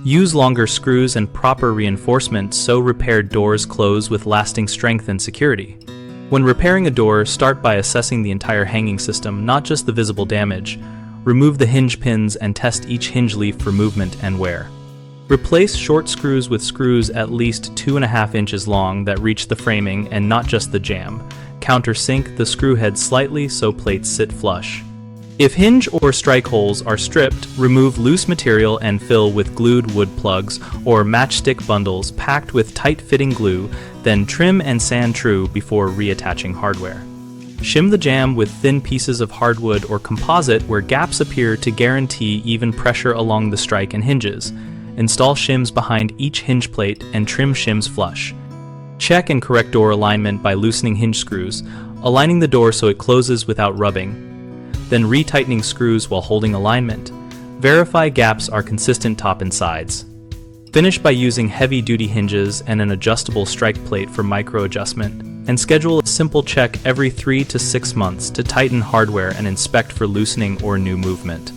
Use longer screws and proper reinforcement so repaired doors close with lasting strength and security. When repairing a door, start by assessing the entire hanging system, not just the visible damage. Remove the hinge pins and test each hinge leaf for movement and wear. Replace short screws with screws at least 2.5 inches long that reach the framing and not just the jamb. Countersink the screw head slightly so plates sit flush. If hinge or strike holes are stripped, remove loose material and fill with glued wood plugs or matchstick bundles packed with tight-fitting glue, then trim and sand true before reattaching hardware. Shim the jamb with thin pieces of hardwood or composite where gaps appear to guarantee even pressure along the strike and hinges. Install shims behind each hinge plate and trim shims flush. Check and correct door alignment by loosening hinge screws, aligning the door so it closes without rubbing, then retightening screws while holding alignment. Verify gaps are consistent top and sides. Finish by using heavy-duty hinges and an adjustable strike plate for micro adjustment, and schedule a simple check every 3 to 6 months to tighten hardware and inspect for loosening or new movement.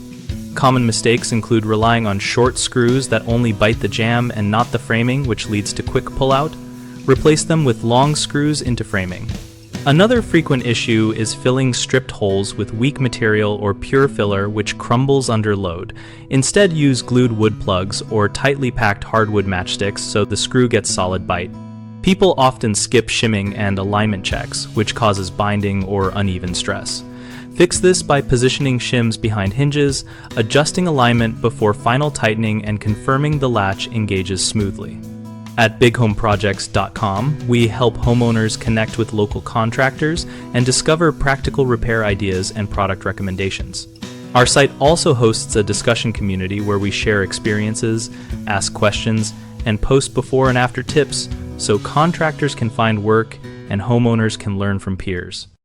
Common mistakes include relying on short screws that only bite the jamb and not the framing, which leads to quick pull-out. Replace them with long screws into framing. Another frequent issue is filling stripped holes with weak material or pure filler which crumbles under load. Instead, use glued wood plugs or tightly packed hardwood matchsticks so the screw gets solid bite. People often skip shimming and alignment checks, which causes binding or uneven stress. Fix this by positioning shims behind hinges, adjusting alignment before final tightening, and confirming the latch engages smoothly. At bighomeprojects.com, we help homeowners connect with local contractors and discover practical repair ideas and product recommendations. Our site also hosts a discussion community where we share experiences, ask questions, and post before and after tips so contractors can find work and homeowners can learn from peers.